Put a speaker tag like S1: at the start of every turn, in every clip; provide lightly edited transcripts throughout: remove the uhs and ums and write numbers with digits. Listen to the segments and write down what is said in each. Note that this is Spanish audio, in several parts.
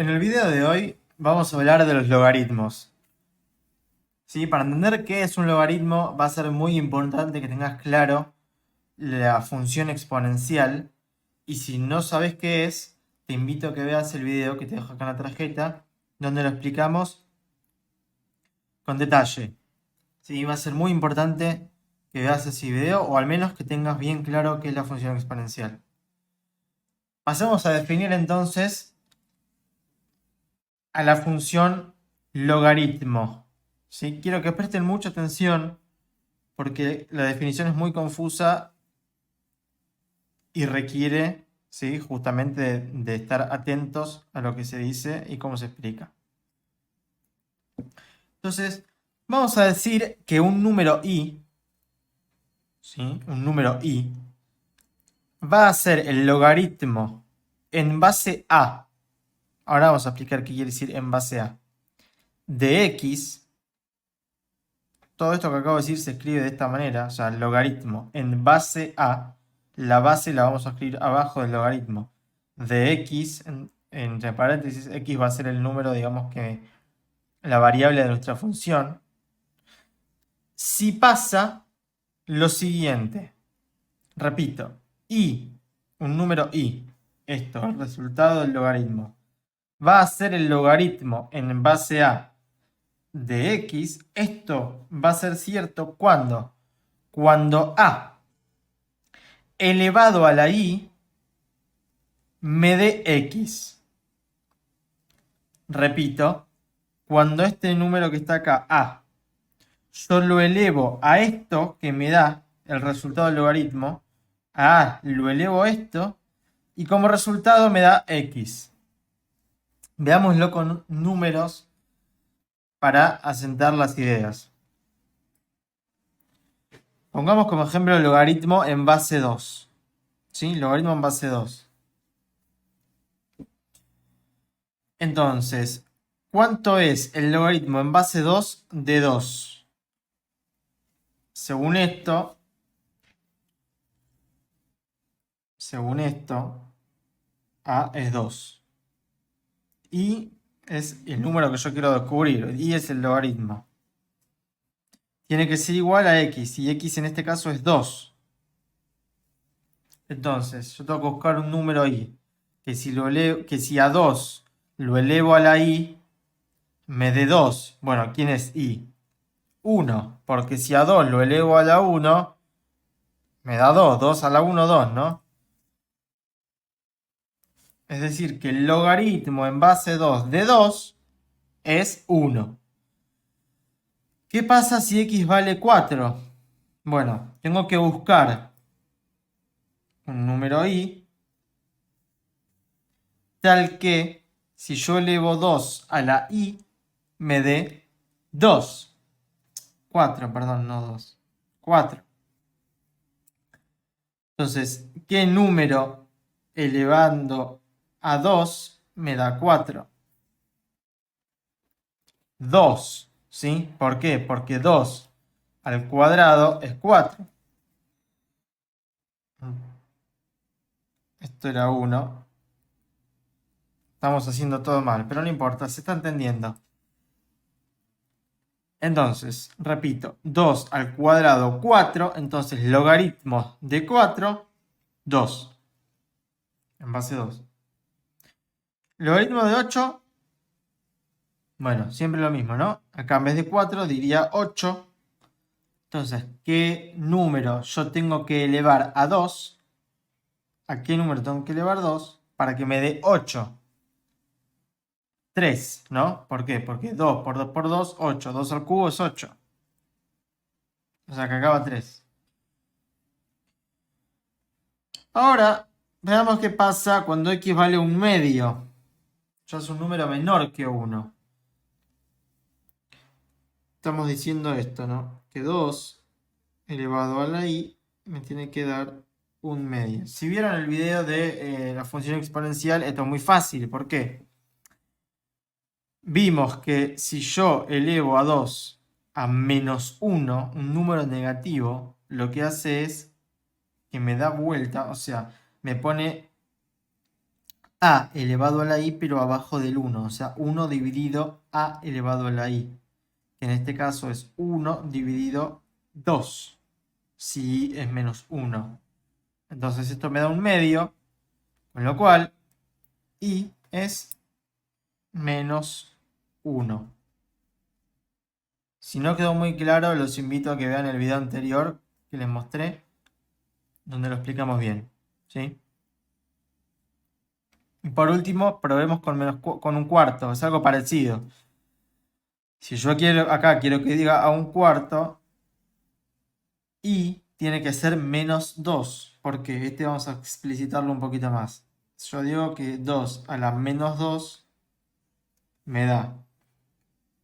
S1: En el video de hoy vamos a hablar de los logaritmos. ¿Sí? Para entender qué es un logaritmo va a ser muy importante que tengas claro la función exponencial. Y si no sabes qué es, te invito a que veas el video que te dejo acá en la tarjeta, donde lo explicamos con detalle. ¿Sí? Va a ser muy importante que veas ese video o al menos que tengas bien claro qué es la función exponencial. Pasemos a definir entonces a la función logaritmo. ¿Sí? Quiero que presten mucha atención porque la definición es muy confusa y requiere, ¿sí?, justamente de estar atentos a lo que se dice y cómo se explica. Entonces, vamos a decir que un número i, ¿sí?, un número i, va a ser el logaritmo en base a, ahora vamos a explicar qué quiere decir en base a, de x. Todo esto que acabo de decir se escribe de esta manera, o sea, el logaritmo en base a, la base la vamos a escribir abajo del logaritmo de x, entre paréntesis, x va a ser el número, digamos que la variable de nuestra función, si pasa lo siguiente, repito, i, un número i, esto, el resultado del logaritmo, va a ser el logaritmo en base a de x, esto va a ser cierto cuando a elevado a la i me dé x. Repito, cuando este número que está acá, a, yo lo elevo a esto que me da el resultado del logaritmo, a lo elevo a esto, y como resultado me da x. Veámoslo con números para asentar las ideas. Pongamos como ejemplo el logaritmo en base 2. ¿Sí? Logaritmo en base 2. Entonces, ¿cuánto es el logaritmo en base 2 de 2? Según esto, a es 2. Y es el número que yo quiero descubrir. Y es el logaritmo. Tiene que ser igual a x. Y x en este caso es 2. Entonces, yo tengo que buscar un número i. Que si a 2 lo elevo a la i, me dé 2. Bueno, ¿quién es i? 1. Porque si a 2 lo elevo a la 1, me da 2. 2 a la 1, 2, ¿no? Es decir, que el logaritmo en base 2 de 2 es 1. ¿Qué pasa si x vale 4? Bueno, tengo que buscar un número i tal que si yo elevo 2 a la i me dé 2. 4, perdón, no 2. 4. Entonces, ¿qué número elevando a 2 me da 4? 2, ¿sí? ¿Por qué? Porque 2 al cuadrado es 4. Esto era 1. Estamos haciendo todo mal, pero no importa, se está entendiendo. Entonces, repito, 2 al cuadrado 4, entonces logaritmo de 4, 2. En base 2. Logaritmo de 8, bueno, siempre lo mismo, ¿no? Acá en vez de 4 diría 8. Entonces, ¿qué número yo tengo que elevar a 2? ¿A qué número tengo que elevar 2 para que me dé 8? 3, ¿no? ¿Por qué? Porque 2 por 2 por 2, 8. 2 al cubo es 8. O sea que acá va 3. Ahora, veamos qué pasa cuando x vale un medio. Ya es un número menor que 1. Estamos diciendo esto, ¿no? Que 2 elevado a la i me tiene que dar un medio. Si vieron el video de la función exponencial, esto es muy fácil. ¿Por qué? Vimos que si yo elevo a 2 a menos 1, un número negativo, lo que hace es que me da vuelta, o sea, me pone a elevado a la i, pero abajo del 1. O sea, 1 dividido a elevado a la i. Que en este caso es 1 dividido 2. Si i es menos 1. Entonces esto me da un medio. Con lo cual, i es menos 1. Si no quedó muy claro, los invito a que vean el video anterior que les mostré, donde lo explicamos bien. ¿Sí? Y por último, probemos con un cuarto. Es algo parecido. Si yo quiero que diga a un cuarto, y tiene que ser menos 2, porque vamos a explicitarlo un poquito más. Yo digo que 2 a la menos 2 me da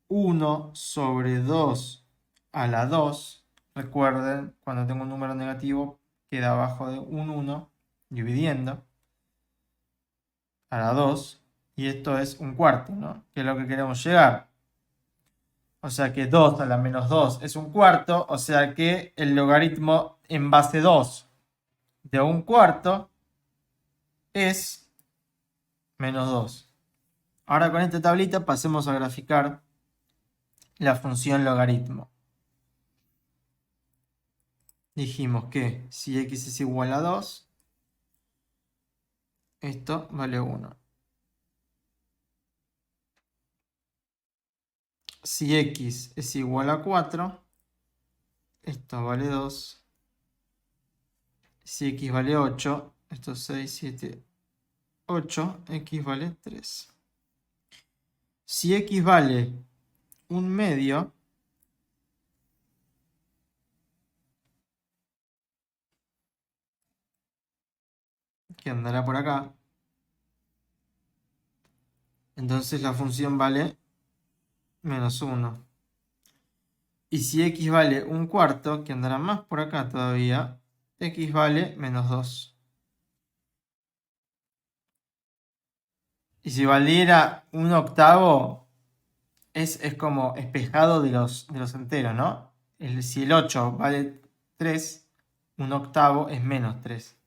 S1: 1 sobre 2 a la 2. Recuerden, cuando tengo un número negativo, queda abajo de un 1, dividiendo a la 2. Y esto es un cuarto, ¿no? Que es lo que queremos llegar. O sea que 2 a la menos 2 es un cuarto. O sea que el logaritmo en base 2 de un cuarto es menos 2. Ahora con esta tablita pasemos a graficar la función logaritmo. Dijimos que si x es igual a 2, esto vale 1. Si x es igual a 4, esto vale 2. Si x vale 8, esto es 6, 7, 8, x vale 3. Si x vale un medio, que andará por acá, entonces la función vale menos 1. Y si x vale un cuarto, que andará más por acá todavía, x vale menos 2. Y si valiera un octavo, es como espejado de los enteros, ¿no? Si el 8 vale 3, un octavo es menos 3.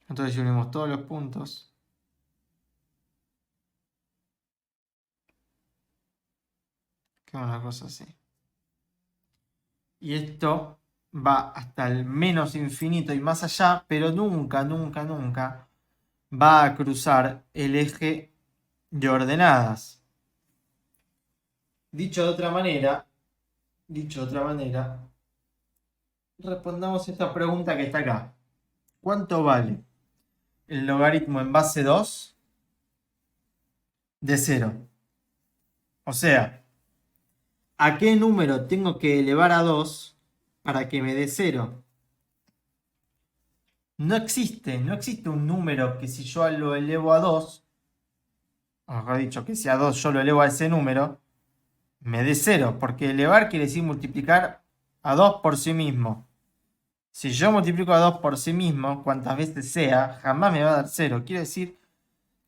S1: Entonces si unimos todos los puntos, queda una cosa así. Y esto va hasta el menos infinito y más allá, pero nunca, nunca, nunca va a cruzar el eje de ordenadas. Dicho de otra manera, respondamos esta pregunta que está acá. ¿Cuánto vale el logaritmo en base 2 de 0? O sea, ¿a qué número tengo que elevar a 2 para que me dé 0? No existe un número que si yo lo elevo a 2, o mejor dicho, que si a 2 yo lo elevo a ese número, me dé 0, porque elevar quiere decir multiplicar a 2 por sí mismo. Si yo multiplico a 2 por sí mismo, cuantas veces sea, jamás me va a dar 0. Quiere decir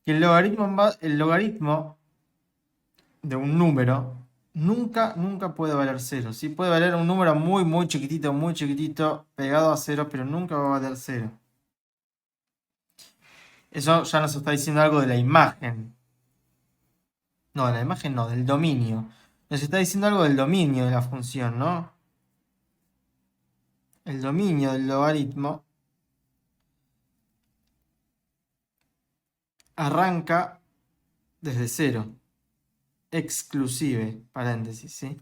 S1: que el logaritmo de un número nunca, nunca puede valer 0. Sí puede valer un número muy, muy chiquitito, pegado a 0, pero nunca va a valer 0. Eso ya nos está diciendo algo de la imagen. No, de la imagen no, del dominio. Nos está diciendo algo del dominio de la función, ¿no? El dominio del logaritmo arranca desde 0. Exclusive, paréntesis, ¿sí?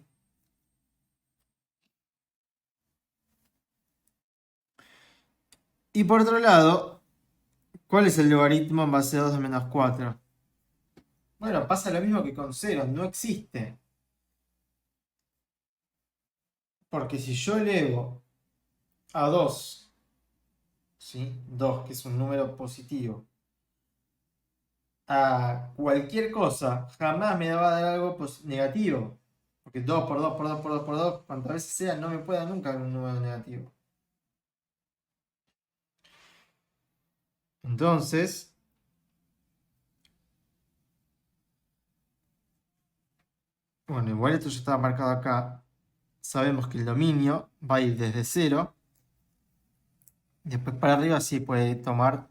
S1: Y por otro lado, ¿cuál es el logaritmo en base a 2 de menos 4? Bueno, pasa lo mismo que con 0, no existe. Porque si yo elevo a 2, ¿sí? 2, que es un número positivo, a cualquier cosa, jamás me va a dar algo negativo. Porque 2 por 2 por 2 por 2 por 2, cuantas veces sea, no me puede dar nunca un número negativo. Entonces, bueno, igual esto ya estaba marcado acá. Sabemos que el dominio va a ir desde 0. Después para arriba sí puede tomar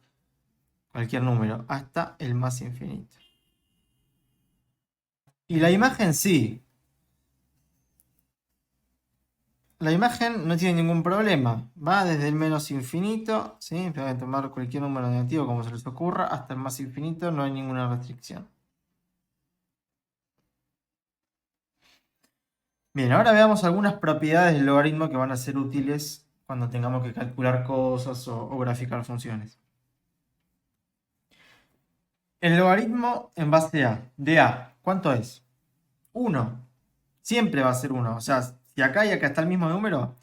S1: cualquier número, hasta el más infinito. Y la imagen sí. La imagen no tiene ningún problema. Va desde el menos infinito, ¿sí? Pueden tomar cualquier número negativo como se les ocurra, hasta el más infinito, no hay ninguna restricción. Bien, ahora veamos algunas propiedades del logaritmo que van a ser útiles cuando tengamos que calcular cosas o graficar funciones. El logaritmo en base a, de a, ¿cuánto es? 1. Siempre va a ser 1. O sea, si acá y acá está el mismo número,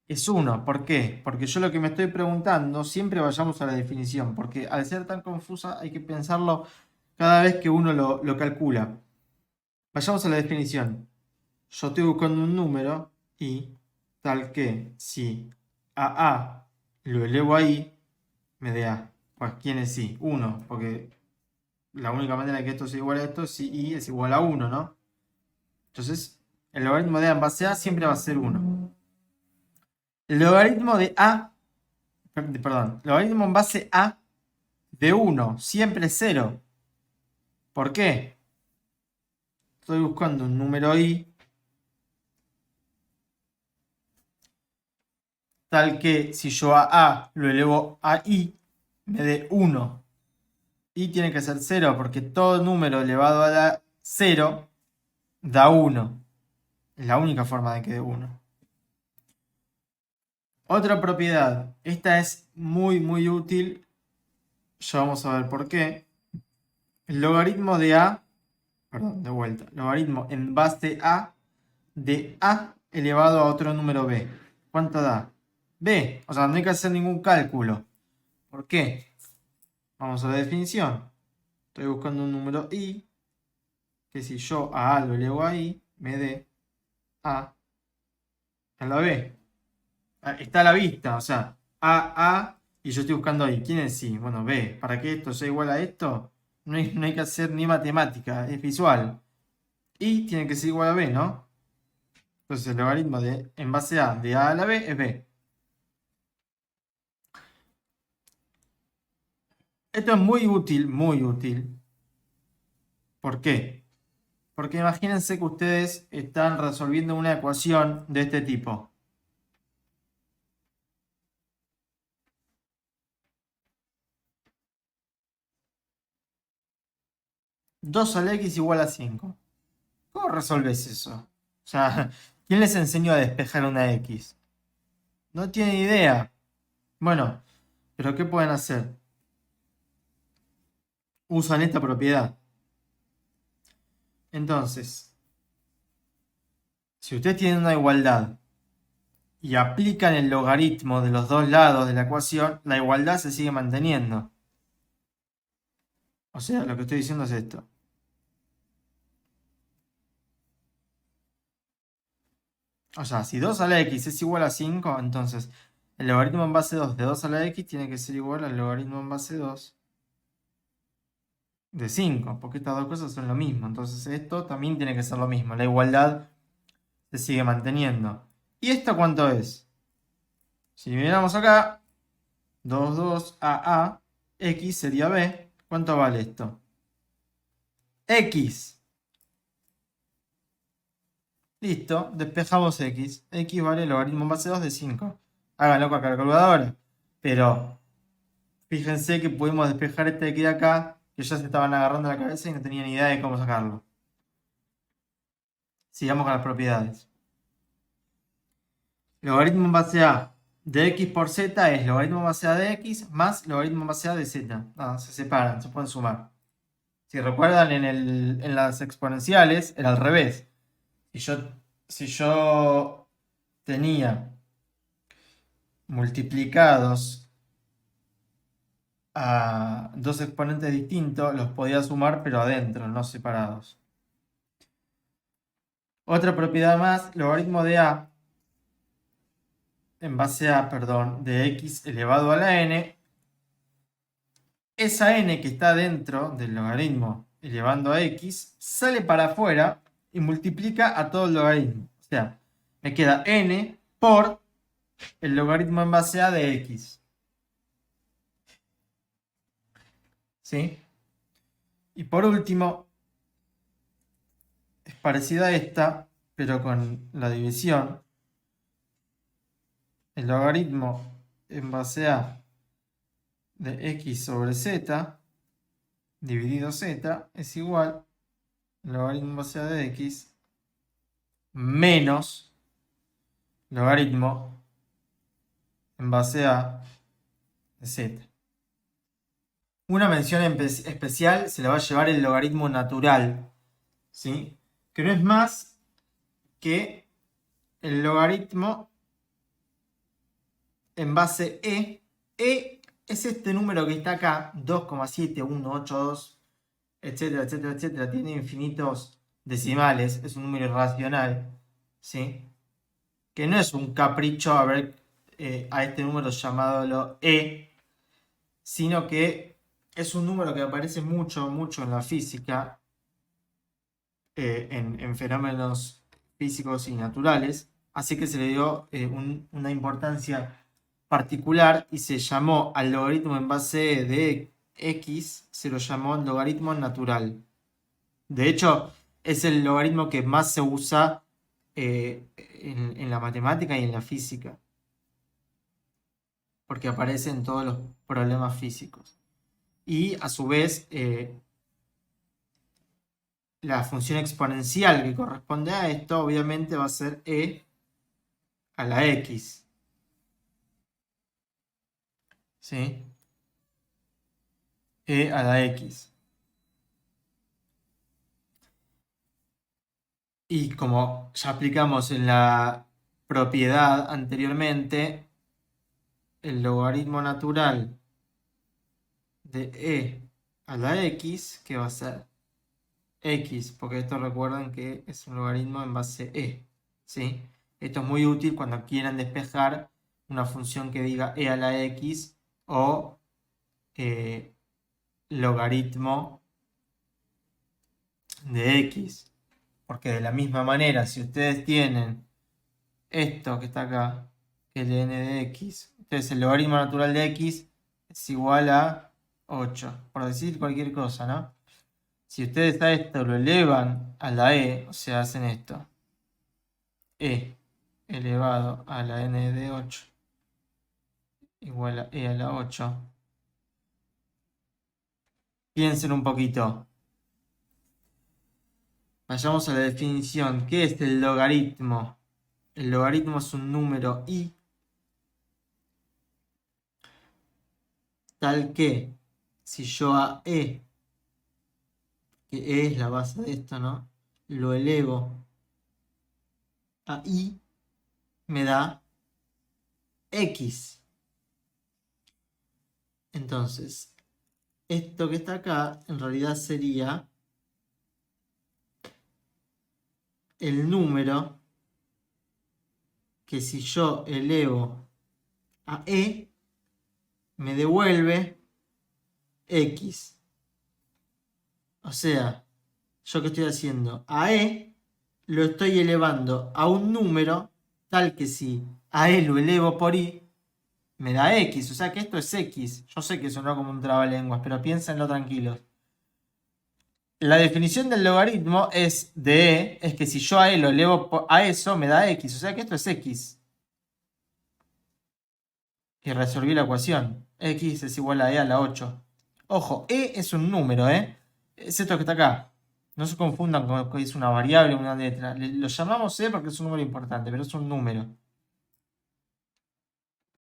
S1: es 1. ¿Por qué? Porque yo lo que me estoy preguntando, siempre vayamos a la definición, porque al ser tan confusa hay que pensarlo cada vez que uno lo calcula. Vayamos a la definición. Yo estoy buscando un número y tal que si a lo elevo ahí, me dé a. Pues, ¿quién es i? 1, porque la única manera de que esto sea igual a esto es si i es igual a 1, ¿no? Entonces, el logaritmo de a en base a siempre va a ser 1. El logaritmo de a, perdón, el logaritmo en base a de 1 siempre es 0. ¿Por qué? Estoy buscando un número i tal que si yo a lo elevo a i, me dé 1. Y tiene que ser 0 porque todo número elevado a la 0 da 1. Es la única forma de que dé 1. Otra propiedad. Esta es muy útil. Ya vamos a ver por qué. El logaritmo de a, perdón, de vuelta. Logaritmo en base a de a elevado a otro número b. ¿Cuánto da? B. O sea, no hay que hacer ningún cálculo. ¿Por qué? Vamos a la definición. Estoy buscando un número i, que si yo a lo elevo a i, me dé a en la b. Está a la vista, o sea, a, y yo estoy buscando i. ¿Quién es i? Bueno, b. ¿Para que esto sea igual a esto? No hay que hacer ni matemática, es visual. Y tiene que ser igual a b, ¿no? Entonces el logaritmo de en base a de a la b es b. Esto es muy útil, muy útil. ¿Por qué? Porque imagínense que ustedes están resolviendo una ecuación de este tipo. 2 a la x igual a 5. ¿Cómo resolves eso? O sea, ¿quién les enseñó a despejar una x? No tiene idea. Bueno, pero ¿qué pueden hacer? Usan esta propiedad. Entonces, si ustedes tienen una igualdad y aplican el logaritmo de los dos lados de la ecuación, la igualdad se sigue manteniendo. O sea, lo que estoy diciendo es esto. O sea, si 2 a la x es igual a 5, entonces el logaritmo en base 2 de 2 a la x tiene que ser igual al logaritmo en base 2 de 5, porque estas dos cosas son lo mismo. Entonces esto también tiene que ser lo mismo. La igualdad se sigue manteniendo. ¿Y esto cuánto es? Si miramos acá, 2 a x sería b. ¿Cuánto vale esto? X. Listo, despejamos x. X vale el logaritmo en base 2 de 5. Háganlo con la calculadora. Pero fíjense que pudimos despejar este de aquí de acá, que ya se estaban agarrando la cabeza y no tenían idea de cómo sacarlo. Sigamos con las propiedades. Logaritmo en base a de x por z es logaritmo en base a de x más logaritmo en base a de z. Se separan, se pueden sumar. Si recuerdan en las exponenciales, era al revés. Si yo tenía multiplicados a dos exponentes distintos, los podía sumar pero adentro, no separados. Otra propiedad más, logaritmo de a en base a, perdón, de x elevado a la n. Esa n que está dentro del logaritmo elevando a x sale para afuera y multiplica a todo el logaritmo. O sea, me queda n por el logaritmo en base a de x. ¿sí? Y por último, es parecida a esta, pero con la división. El logaritmo en base a de x sobre z dividido z es igual al logaritmo en base a de x menos logaritmo en base a de z. Una mención especial se la va a llevar el logaritmo natural, ¿sí? Que no es más que el logaritmo en base e. E es este número que está acá, 2,7182, etcétera, etcétera, etcétera. Tiene infinitos decimales, es un número irracional, ¿sí? Que no es un capricho a este número llamado e, sino que es un número que aparece mucho, mucho en la física, en fenómenos físicos y naturales, así que se le dio una importancia particular y se llamó al logaritmo en base de x, se lo llamó logaritmo natural. De hecho, es el logaritmo que más se usa en la matemática y en la física, porque aparece en todos los problemas físicos. Y a su vez, la función exponencial que corresponde a esto, obviamente, va a ser e a la x. ¿Sí? E a la x. Y como ya aplicamos en la propiedad anteriormente, el logaritmo natural de e a la x, que va a ser x, porque esto recuerden que es un logaritmo en base e, ¿sí? Esto es muy útil cuando quieran despejar una función que diga e a la x o logaritmo de x, porque de la misma manera, si ustedes tienen esto que está acá, que es n de x, entonces el logaritmo natural de x es igual a 8, por decir cualquier cosa, ¿no? Si ustedes a esto lo elevan a la e, o sea, hacen esto, e elevado a la n de 8 igual a e a la 8, piensen un poquito. Vayamos a la definición. ¿Qué es el logaritmo? El logaritmo es un número i tal que si yo a e, que e es la base de esto, ¿no? Lo elevo a i, me da x. Entonces, esto que está acá en realidad sería el número que si yo elevo a e, me devuelve x. O sea, ¿yo qué estoy haciendo? A e lo estoy elevando a un número tal que si a e lo elevo por i, me da x. O sea que esto es x. Yo sé que sonó como un trabalenguas, pero piénsenlo tranquilos. La definición del logaritmo es de e, es que si yo a e lo elevo a eso, me da x. O sea que esto es x. Y resolví la ecuación. X es igual a e a la 8. Ojo, e es un número, ¿eh? Es esto que está acá. No se confundan con que es una variable o una letra. Lo llamamos e porque es un número importante, pero es un número.